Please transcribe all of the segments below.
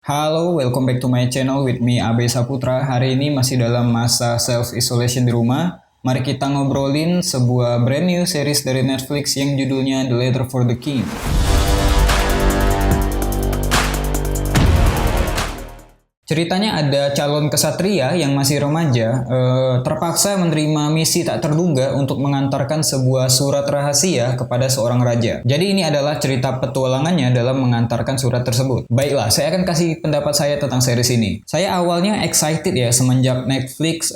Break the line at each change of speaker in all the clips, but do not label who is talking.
Halo, welcome back to my channel with me Abe Saputra. Hari ini masih dalam masa self-isolation di rumah. Mari kita ngobrolin sebuah brand new series dari Netflix yang judulnya The Letter for the King. Ceritanya ada calon kesatria yang masih remaja terpaksa menerima misi tak terduga untuk mengantarkan sebuah surat rahasia kepada seorang raja. Jadi ini adalah cerita petualangannya dalam mengantarkan surat tersebut. Baiklah, saya akan kasih pendapat saya tentang series ini. Saya awalnya excited ya semenjak Netflix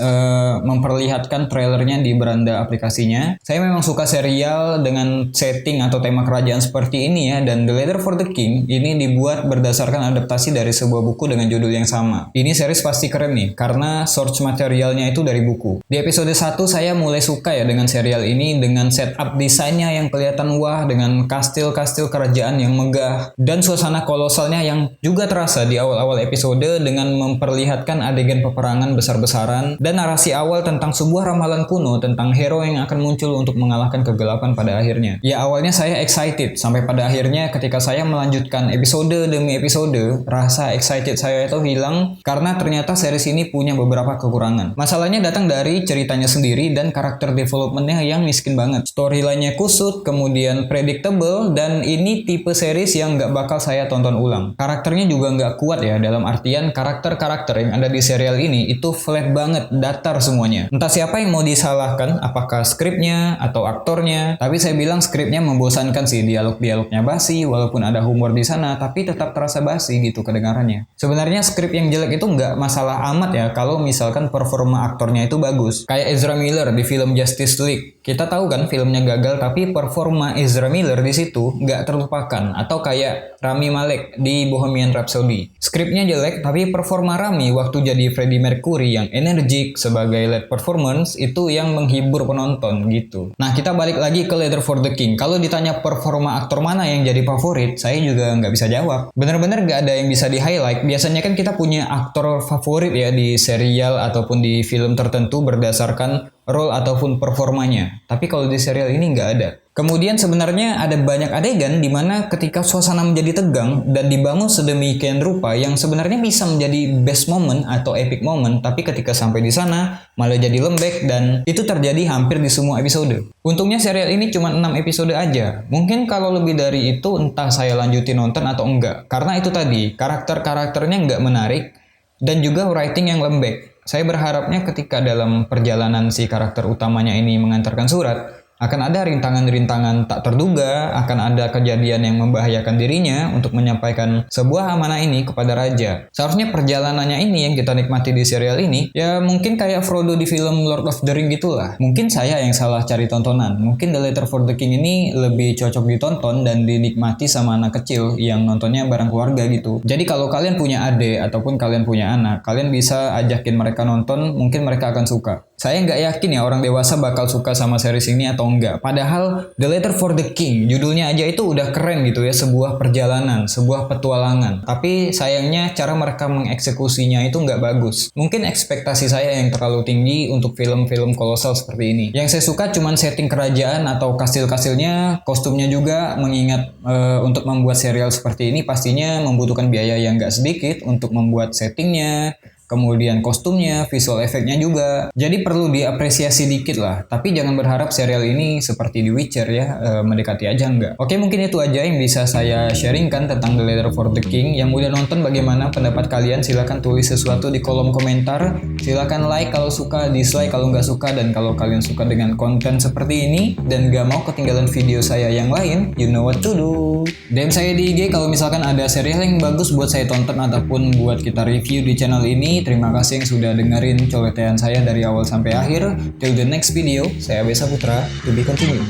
memperlihatkan trailernya di beranda aplikasinya. Saya memang suka serial dengan setting atau tema kerajaan seperti ini ya, dan The Letter for the King ini dibuat berdasarkan adaptasi dari sebuah buku dengan judul yang sama. Ini series pasti keren nih, karena source materialnya itu dari buku. Di episode 1 saya mulai suka ya dengan serial ini, dengan setup desainnya yang kelihatan wah, dengan kastil-kastil kerajaan yang megah, dan suasana kolosalnya yang juga terasa di awal-awal episode dengan memperlihatkan adegan peperangan besar-besaran, dan narasi awal tentang sebuah ramalan kuno tentang hero yang akan muncul untuk mengalahkan kegelapan pada akhirnya. Ya awalnya saya excited, sampai pada akhirnya ketika saya melanjutkan episode demi episode, rasa excited saya itu hilang karena ternyata series ini punya beberapa kekurangan. Masalahnya datang dari ceritanya sendiri dan karakter developmentnya yang miskin banget. Storyline-nya kusut, kemudian predictable, dan ini tipe series yang nggak bakal saya tonton ulang. Karakternya juga nggak kuat ya, dalam artian karakter-karakter yang ada di serial ini itu flat banget, datar semuanya. Entah siapa yang mau disalahkan, apakah skripnya atau aktornya, tapi saya bilang skripnya membosankan sih, dialog-dialognya basi, walaupun ada humor di sana, tapi tetap terasa basi gitu kedengarannya. Sebenarnya skrip yang jelek itu nggak masalah amat ya kalau misalkan performa aktornya itu bagus. Kayak Ezra Miller di film Justice League. Kita tahu kan filmnya gagal, tapi performa Ezra Miller di situ nggak terlupakan. Atau kayak Rami Malek di Bohemian Rhapsody. Skripnya jelek, tapi performa Rami waktu jadi Freddie Mercury yang energik sebagai lead performance itu yang menghibur penonton gitu. Nah kita balik lagi ke Letter for the King. Kalau ditanya performa aktor mana yang jadi favorit, saya juga nggak bisa jawab. Bener-bener nggak ada yang bisa di-highlight. Biasanya kan kita punya aktor favorit ya di serial ataupun di film tertentu berdasarkan role ataupun performanya. Tapi kalau di serial ini nggak ada. Kemudian sebenarnya ada banyak adegan di mana ketika suasana menjadi tegang dan dibangun sedemikian rupa yang sebenarnya bisa menjadi best moment atau epic moment, tapi ketika sampai di sana malah jadi lembek, dan itu terjadi hampir di semua episode. Untungnya serial ini cuma 6 episode aja. Mungkin kalau lebih dari itu entah saya lanjutin nonton atau enggak. Karena itu tadi, karakter-karakternya nggak menarik dan juga writing yang lembek. Saya berharapnya ketika dalam perjalanan si karakter utamanya ini mengantarkan surat, akan ada rintangan-rintangan tak terduga, akan ada kejadian yang membahayakan dirinya untuk menyampaikan sebuah amanah ini kepada raja. Seharusnya perjalanannya ini yang kita nikmati di serial ini, ya mungkin kayak Frodo di film Lord of the Ring gitulah. Mungkin saya yang salah cari tontonan. Mungkin The Letter for the King ini lebih cocok ditonton dan dinikmati sama anak kecil yang nontonnya bareng keluarga gitu. Jadi kalau kalian punya adik ataupun kalian punya anak, kalian bisa ajakin mereka nonton, mungkin mereka akan suka. Saya nggak yakin ya orang dewasa bakal suka sama series ini atau enggak. Padahal The Letter for the King, judulnya aja itu udah keren gitu ya, sebuah perjalanan, sebuah petualangan. Tapi sayangnya cara mereka mengeksekusinya itu nggak bagus. Mungkin ekspektasi saya yang terlalu tinggi untuk film-film kolosal seperti ini. Yang saya suka cuman setting kerajaan atau kastil-kastilnya, kostumnya juga, mengingat untuk membuat serial seperti ini pastinya membutuhkan biaya yang nggak sedikit untuk membuat settingnya, kemudian kostumnya, visual efeknya juga. Jadi perlu diapresiasi dikit lah. Tapi jangan berharap serial ini seperti The Witcher ya, mendekati aja enggak. Oke, mungkin itu aja yang bisa saya sharingkan tentang The Letter for the King. Yang udah nonton bagaimana pendapat kalian? Silahkan tulis sesuatu di kolom komentar. Silahkan like kalau suka, dislike kalau nggak suka. Dan kalau kalian suka dengan konten seperti ini dan nggak mau ketinggalan video saya yang lain, you know what to do. DM saya di IG kalau misalkan ada serial yang bagus buat saya tonton ataupun buat kita review di channel ini. Terima kasih yang sudah dengerin coletean saya dari awal sampai akhir. Till the next video, saya Abe Saputra, to be continued.